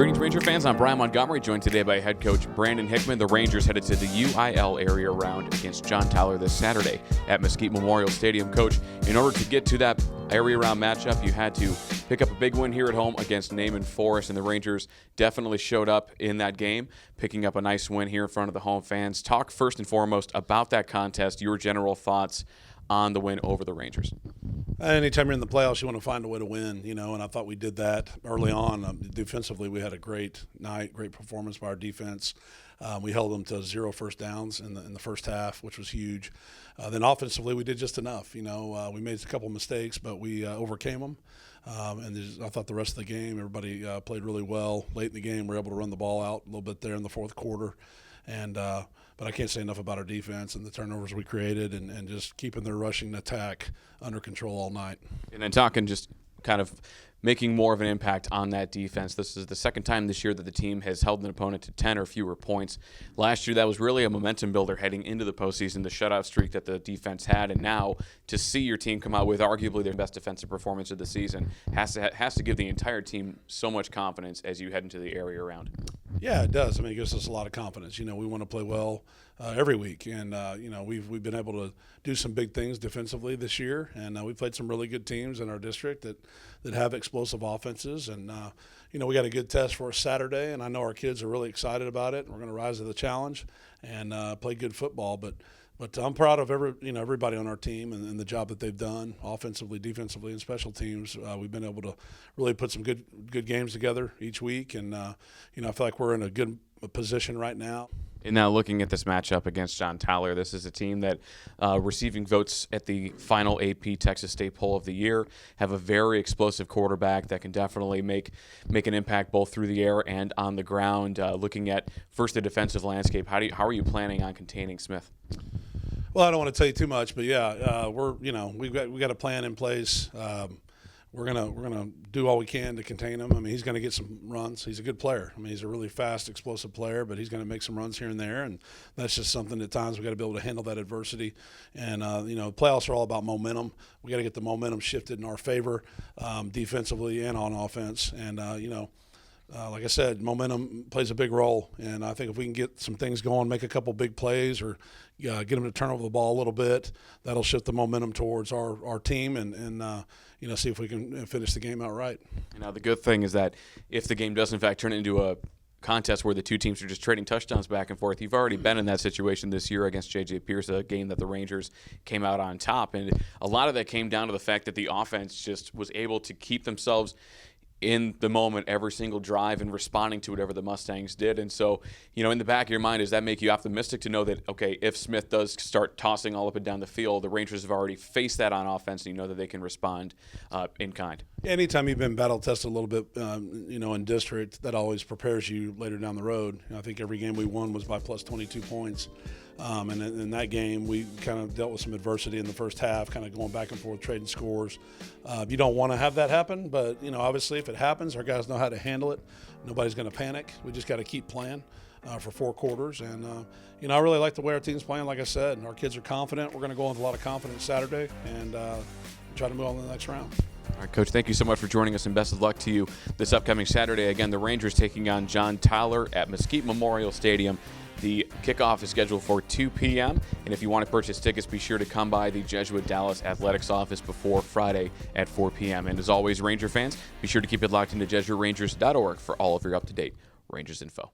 Greetings, Ranger fans. I'm Bryan Montgomery, joined today by head coach Brandon Hickman. The Rangers headed to the UIL Area Round against John Tyler this Saturday at Mesquite Memorial Stadium. Coach, in order to get to that Area Round matchup, you had to pick up a big win here at home against Naaman Forest, and the Rangers definitely showed up in that game, picking up a nice win here in front of the home fans. Talk first and foremost about that contest, your general thoughts on the win over the Rangers. Anytime you're in the playoffs, you want to find a way to win, and I thought we did that early on. Defensively, we had a great night, great performance by our defense. We held them to 0 first downs in the first half, which was huge. Then offensively, we did just enough. We made a couple mistakes, but we overcame them. I thought the rest of the game, everybody played really well. Late in the game, we were able to run the ball out a little bit there in the fourth quarter. But I can't say enough about our defense and the turnovers we created and just keeping their rushing attack under control all night. And then talking just kind of making more of an impact on that defense. This is the second time this year that the team has held an opponent to 10 or fewer points. Last year, that was really a momentum builder heading into the postseason, the shutout streak that the defense had. And now to see your team come out with arguably their best defensive performance of the season has to give the entire team so much confidence as you head into the area round. Yeah, it does. It gives us a lot of confidence. We want to play well every week, and we've been able to do some big things defensively this year, and we played some really good teams in our district that have explosive offenses, and we got a good test for us Saturday, and I know our kids are really excited about it. We're going to rise to the challenge and play good football, but I'm proud of everybody on our team and the job that they've done offensively, defensively, and special teams. We've been able to really put some good games together each week, and I feel like we're in a good position right now. And now looking at this matchup against John Tyler, this is a team that receiving votes at the final AP Texas State Poll of the year, have a very explosive quarterback that can definitely make an impact both through the air and on the ground. Looking at first the defensive landscape, how are you planning on containing Smith? Well, I don't want to tell you too much, but yeah, we've got a plan in place. We're gonna do all we can to contain him. He's going to get some runs. He's a good player. He's a really fast, explosive player, but he's going to make some runs here and there, and that's just something at times we got to be able to handle that adversity. And playoffs are all about momentum. We got to get the momentum shifted in our favor, defensively and on offense. And like I said, momentum plays a big role, and I think if we can get some things going, make a couple big plays, or get them to turn over the ball a little bit, that'll shift the momentum towards our team, and see if we can finish the game out right. Now, the good thing is that if the game does in fact turn into a contest where the two teams are just trading touchdowns back and forth, you've already been in that situation this year against J.J. Pierce, a game that the Rangers came out on top, and a lot of that came down to the fact that the offense just was able to keep themselves in the moment every single drive and responding to whatever the Mustangs did. And so, in the back of your mind, does that make you optimistic to know that, okay, if Smith does start tossing all up and down the field, the Rangers have already faced that on offense, and you know that they can respond in kind? Anytime you've been battle tested a little bit, in district, that always prepares you later down the road. I think every game we won was by plus 22 points. And in that game, we kind of dealt with some adversity in the first half, kind of going back and forth, trading scores. You don't want to have that happen, but, obviously if it happens, our guys know how to handle it. Nobody's going to panic. We just got to keep playing for 4 quarters. And, I really like the way our team's playing. Like I said, and our kids are confident. We're going to go with a lot of confidence Saturday and try to move on to the next round. All right, Coach, thank you so much for joining us, and best of luck to you this upcoming Saturday. Again, the Rangers taking on John Tyler at Mesquite Memorial Stadium. The kickoff is scheduled for 2 p.m., and if you want to purchase tickets, be sure to come by the Jesuit Dallas Athletics office before Friday at 4 p.m. And as always, Ranger fans, be sure to keep it locked into JesuitRangers.org for all of your up-to-date Rangers info.